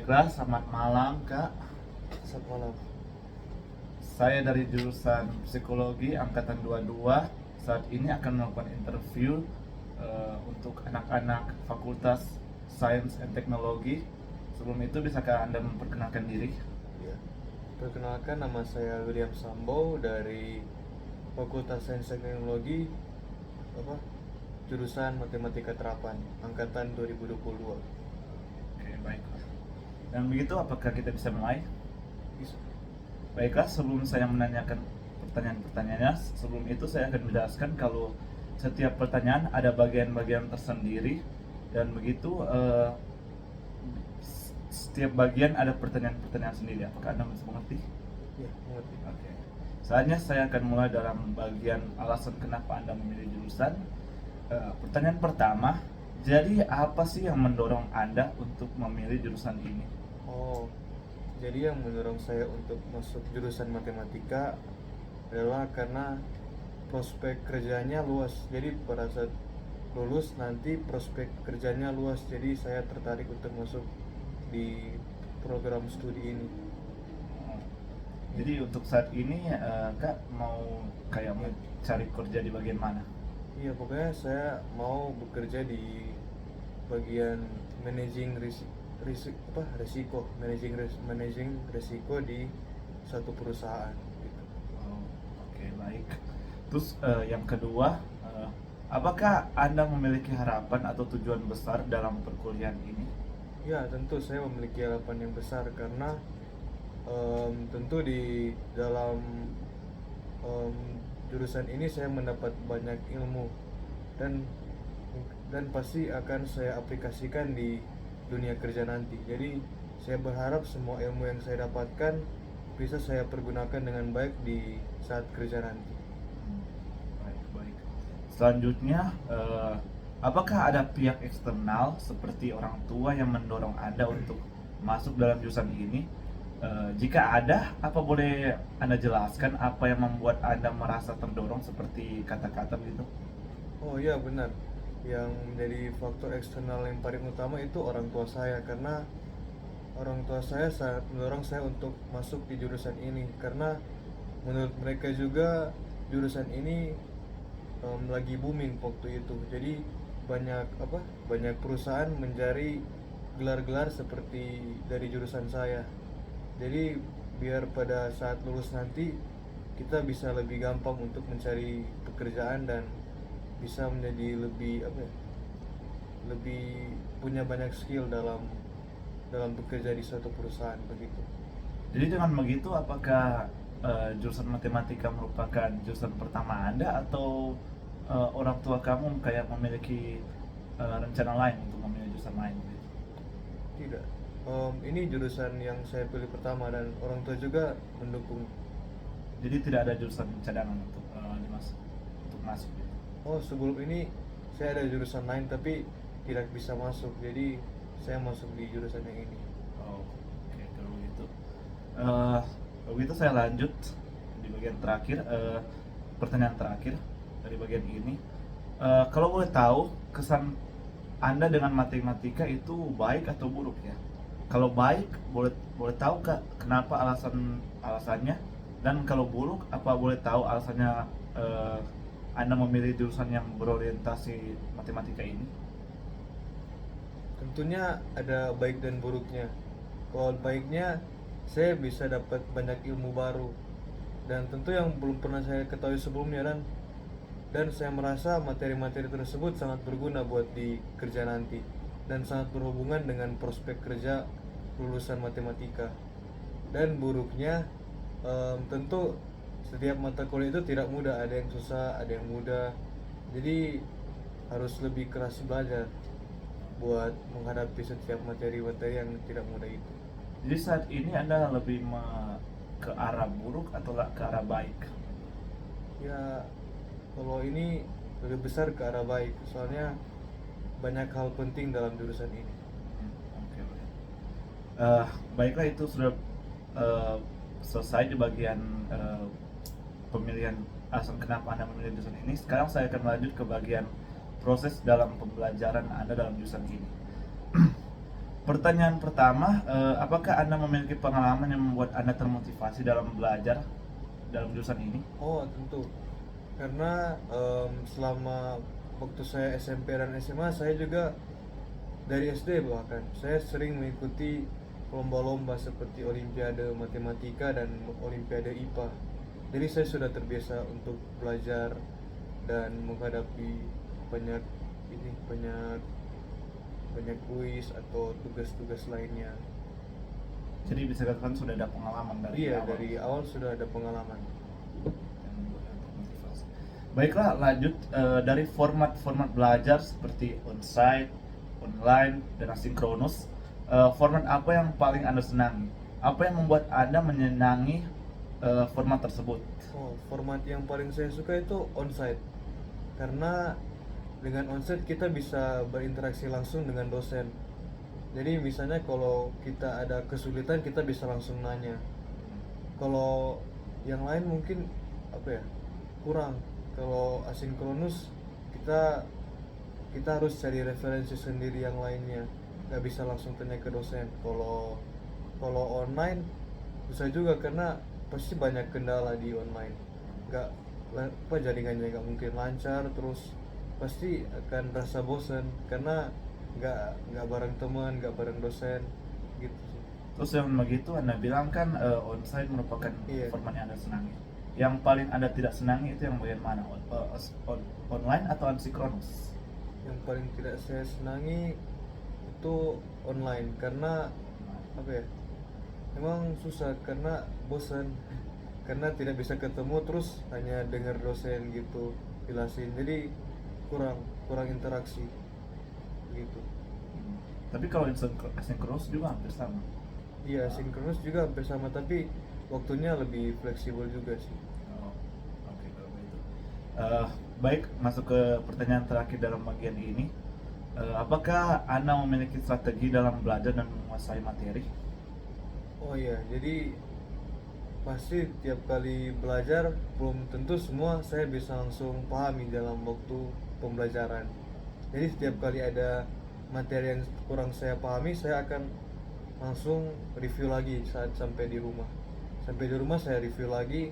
Cakra, selamat malam Kak. Selamat malam. Saya dari jurusan Psikologi Angkatan 22. Saat ini akan melakukan interview untuk anak-anak Fakultas Sains and Teknologi. Sebelum itu bisakah Anda memperkenalkan diri? Ya. Perkenalkan, nama saya William Sambo dari Fakultas Sains dan Teknologi, jurusan Matematika Terapan, angkatan 2022. Oke, baik. Dan begitu, apakah kita bisa mulai? Bisa. Baiklah, sebelum saya menanyakan pertanyaan-pertanyaannya, sebelum itu saya akan menjelaskan kalau setiap pertanyaan ada bagian-bagian tersendiri, dan begitu setiap bagian ada pertanyaan-pertanyaan sendiri. Apakah Anda bisa mengerti? Ya, mengerti. Oke. Saatnya saya akan mulai dalam bagian alasan kenapa Anda memilih jurusan. Pertanyaan pertama, jadi apa sih yang mendorong Anda untuk memilih jurusan ini? Oh, jadi yang mendorong saya untuk masuk jurusan matematika adalah karena prospek kerjanya luas. Jadi pada saat lulus nanti prospek kerjanya luas. Jadi saya tertarik untuk masuk di program studi ini. Jadi untuk saat ini Kak mau kayak mau cari kerja di bagian mana? Iya, pokoknya saya mau bekerja di bagian managing resiko di suatu perusahaan gitu. Oh, oke, baik. Terus yang kedua, apakah Anda memiliki harapan atau tujuan besar dalam perkuliahan ini? Ya, tentu saya memiliki harapan yang besar karena tentu di dalam jurusan ini saya mendapat banyak ilmu dan pasti akan saya aplikasikan di dunia kerja nanti. Jadi saya berharap semua ilmu yang saya dapatkan bisa saya pergunakan dengan baik di saat kerja nanti. Baik, baik. Selanjutnya, apakah ada pihak eksternal seperti orang tua yang mendorong Anda untuk masuk dalam jurusan ini? Jika ada, apa boleh Anda jelaskan apa yang membuat Anda merasa terdorong seperti kata-kata begitu? Oh iya, benar. Yang menjadi faktor eksternal yang paling utama itu orang tua saya, karena orang tua saya sangat mendorong saya untuk masuk di jurusan ini karena menurut mereka juga jurusan ini lagi booming waktu itu. Jadi banyak perusahaan mencari gelar-gelar seperti dari jurusan saya. Jadi biar pada saat lulus nanti kita bisa lebih gampang untuk mencari pekerjaan dan bisa menjadi lebih punya banyak skill dalam bekerja di suatu perusahaan begitu. Jadi dengan begitu, apakah jurusan matematika merupakan jurusan pertama Anda atau orang tua kamu kayak memiliki rencana lain untuk memilih jurusan lain? Tidak. Ini jurusan yang saya pilih pertama dan orang tua juga mendukung. Jadi tidak ada jurusan cadangan untuk masuk. Gitu. Oh, sebelum ini saya ada jurusan lain tapi tidak bisa masuk. Jadi saya masuk di jurusan yang ini. Oh, oke, kalau begitu. Kalau begitu saya lanjut di bagian terakhir. Pertanyaan terakhir dari bagian ini. Kalau boleh tahu, kesan Anda dengan matematika itu baik atau buruk ya? Kalau baik, boleh tahu Kak kenapa alasannya? Dan kalau buruk, apa boleh tahu alasannya Anda memilih jurusan yang berorientasi matematika ini? Tentunya ada baik dan buruknya. Kalau baiknya, saya bisa dapat banyak ilmu baru dan tentu yang belum pernah saya ketahui sebelumnya, dan saya merasa materi-materi tersebut sangat berguna buat di kerja nanti dan sangat berhubungan dengan prospek kerja lulusan matematika. Dan buruknya, tentu setiap mata kuliah itu tidak mudah, ada yang susah, ada yang mudah. Jadi harus lebih keras belajar buat menghadapi setiap materi-materi yang tidak mudah itu. Jadi saat ini Anda lebih ke arah buruk atau ke arah baik? Ya, kalau ini lebih besar ke arah baik, soalnya banyak hal penting dalam jurusan ini. Oke, baik. Baiklah, itu sudah selesai di bagian pemilihan alasan kenapa Anda memilih jurusan ini. Sekarang saya akan lanjut ke bagian proses dalam pembelajaran Anda dalam jurusan ini. pertanyaan pertama, apakah Anda memiliki pengalaman yang membuat Anda termotivasi dalam belajar dalam jurusan ini? Oh, tentu. Karena selama waktu saya SMP dan SMA, saya juga dari SD bahkan saya sering mengikuti lomba-lomba seperti Olimpiade Matematika dan Olimpiade IPA. Jadi saya sudah terbiasa untuk belajar dan menghadapi banyak banyak banyak kuis atau tugas-tugas lainnya. Jadi bisa katakan sudah ada pengalaman dari Iya, awal. dari awal sudah ada pengalaman. Yang membuat Anda termotivasi. Baiklah, lanjut dari format-format belajar seperti onsite, online, dan asinkronus. Format apa yang paling Anda senangi? Apa yang membuat Anda menyenangi format tersebut? Oh, format yang paling saya suka itu onsite. Karena dengan onsite kita bisa berinteraksi langsung dengan dosen. Jadi misalnya kalau kita ada kesulitan kita bisa langsung nanya. Kalau yang lain mungkin apa ya? Kurang. Kalau asinkronus kita kita harus cari referensi sendiri yang lainnya. Nggak bisa langsung tanya ke dosen. Kalau online susah juga karena pasti banyak kendala di online. Nggak jaringannya nggak mungkin lancar, terus pasti akan rasa bosan karena nggak bareng teman, nggak bareng dosen gitu sih. Terus yang begitu Anda bilang kan onsite merupakan Iya. format yang Anda senangi. Yang paling Anda tidak senangi itu yang bagian mana? Online atau asinkronus? Yang paling tidak saya senangi itu online karena apa ya, emang susah karena bosan karena tidak bisa ketemu, terus hanya dengar dosen gitu jelasin, jadi kurang kurang interaksi gitu. Tapi kalau asinkronus juga hampir sama. Iya, sinkronus juga hampir sama tapi waktunya lebih fleksibel juga sih. Oh, oke kalau begitu. Baik, masuk ke pertanyaan terakhir dalam bagian ini. Apakah Anda memiliki strategi dalam belajar dan menguasai materi? Oh iya, jadi pasti tiap kali belajar belum tentu semua saya bisa langsung pahami dalam waktu pembelajaran. Jadi setiap kali ada materi yang kurang saya pahami, saya akan langsung review lagi saat sampai di rumah. Sampai di rumah saya review lagi.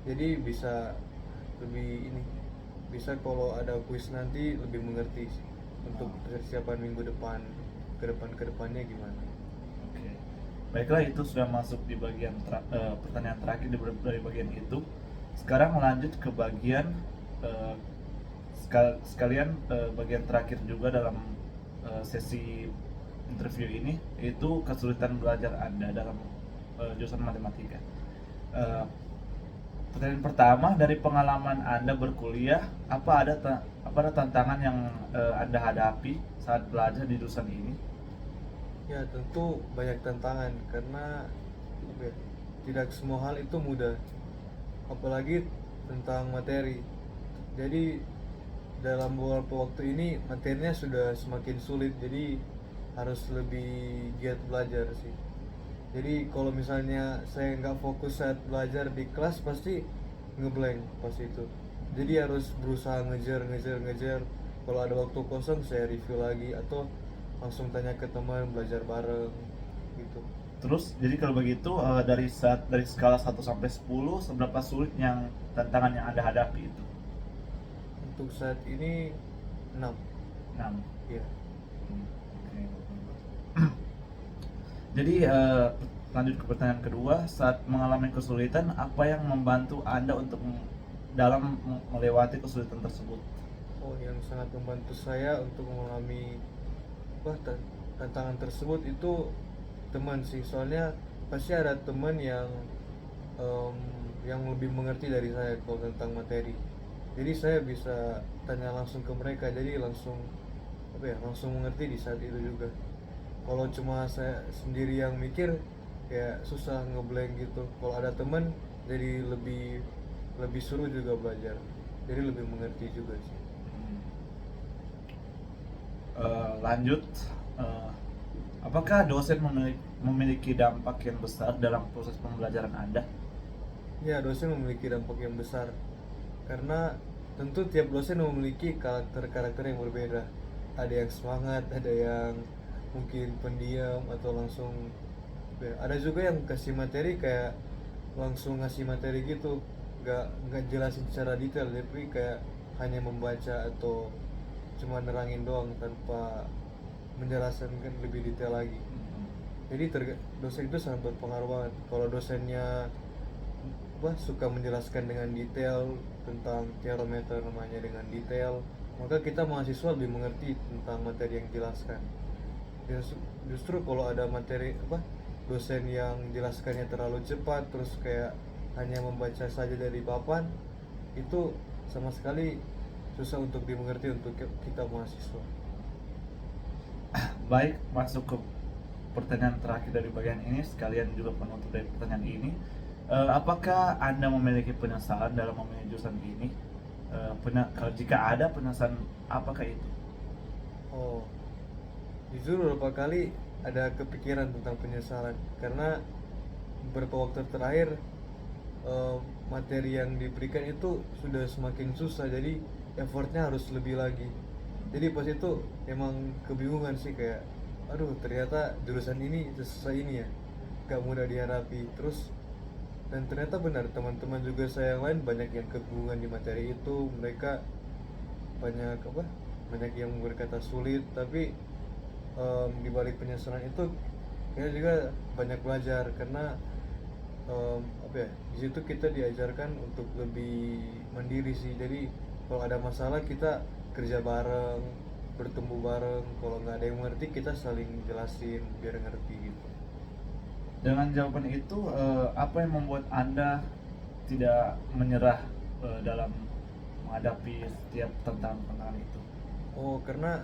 Jadi bisa lebih bisa kalau ada kuis nanti lebih mengerti sih, untuk persiapan minggu depan, ke depannya gimana. Oke. Baiklah, itu sudah masuk di bagian pertanyaan terakhir dari bagian itu. Sekarang lanjut ke bagian eh, sekalian bagian terakhir juga dalam sesi interview ini, yaitu kesulitan belajar Anda dalam jurusan matematika. Eh, Pertanyaan pertama, dari pengalaman Anda berkuliah, apa ada tantangan yang Anda hadapi saat belajar di jurusan ini? Ya tentu banyak tantangan karena apa ya, tidak semua hal itu mudah, apalagi tentang materi. Jadi dalam beberapa waktu ini materinya sudah semakin sulit, jadi harus lebih giat belajar sih. Jadi kalau misalnya saya nggak fokus saat belajar di kelas pasti ngeblank pas itu. Jadi harus berusaha ngejar. Kalau ada waktu kosong saya review lagi atau langsung tanya ke teman, belajar bareng gitu. Terus, jadi kalau begitu dari skala 1 sampai 10, seberapa sulit yang tantangan yang Anda hadapi itu? Untuk saat ini 6. 6. Ya. Oke. Jadi lanjut ke pertanyaan kedua, saat mengalami kesulitan, apa yang membantu Anda untuk dalam melewati kesulitan tersebut? Oh, yang sangat membantu saya untuk mengalami tantangan tersebut itu teman sih. Soalnya pasti ada teman em, yang lebih mengerti dari saya kalau tentang materi. Jadi saya bisa tanya langsung ke mereka. Jadi langsung langsung mengerti di saat itu juga. Kalau cuma saya sendiri yang mikir kayak susah ngeblank gitu. Kalau ada teman jadi lebih lebih seru juga belajar. Jadi lebih mengerti juga sih. Lanjut, eh, apakah dosen memiliki dampak yang besar dalam proses pembelajaran Anda? Ya, dosen memiliki dampak yang besar karena tentu tiap dosen memiliki karakter-karakter yang berbeda. Ada yang semangat, ada yang mungkin pendiam atau langsung ya, ada juga yang kasih materi kayak langsung ngasih materi gitu, nggak jelasin secara detail tapi kayak hanya membaca atau cuma nerangin doang tanpa menjelaskan kan lebih detail lagi. Jadi dosen itu sangat berpengaruh banget. Kalau dosennya suka menjelaskan dengan detail tentang teorometer namanya dengan detail, maka kita mahasiswa lebih mengerti tentang materi yang dijelaskan. Justru kalau ada materi dosen yang jelaskannya terlalu cepat terus kayak hanya membaca saja dari papan, itu sama sekali susah untuk dimengerti untuk kita mahasiswa. Baik, masuk ke pertanyaan terakhir dari bagian ini, sekalian juga penutup dari pertanyaan ini. Apakah Anda memiliki penyesalan dalam memilih jurusan ini? Kalau jika ada penyesalan, apakah itu? Oh, jujur beberapa kali ada kepikiran tentang penyesalan karena beberapa waktu terakhir materi yang diberikan itu sudah semakin susah, jadi effortnya harus lebih lagi. Jadi pas itu emang kebingungan sih, kayak aduh ternyata jurusan ini susah ini ya, gak mudah dihadapi. Dan ternyata benar, teman-teman juga saya yang lain banyak yang kebingungan di materi itu. Mereka banyak yang berkata sulit, tapi di balik penyesalan itu kita juga banyak belajar karena di situ kita diajarkan untuk lebih mandiri sih. Jadi kalau ada masalah kita kerja bareng, bertemu bareng, kalau nggak ada yang mengerti kita saling jelasin biar ngerti gitu. Dengan jawaban itu, apa yang membuat Anda tidak menyerah dalam menghadapi setiap tantangan itu? Oh, karena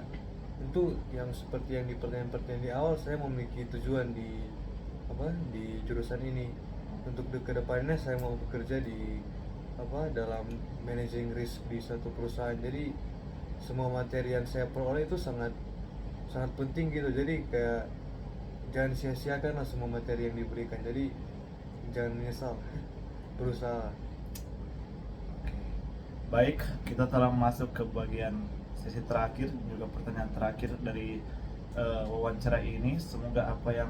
itu yang seperti yang di pertanyaan-pertanyaan di awal, saya memiliki tujuan di jurusan ini. Untuk kedepannya saya mau bekerja di dalam managing risk di satu perusahaan. Jadi semua materi yang saya peroleh itu sangat sangat penting gitu. Jadi kayak jangan sia-siakan lah semua materi yang diberikan. Jadi jangan menyesal, berusaha. Oke. Baik, kita telah masuk ke bagian sesi terakhir juga pertanyaan terakhir dari wawancara ini. Semoga apa yang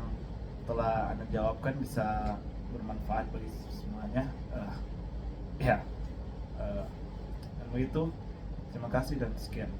telah Anda jawabkan bisa bermanfaat bagi semuanya. Ya, begitu. Terima kasih dan sekian.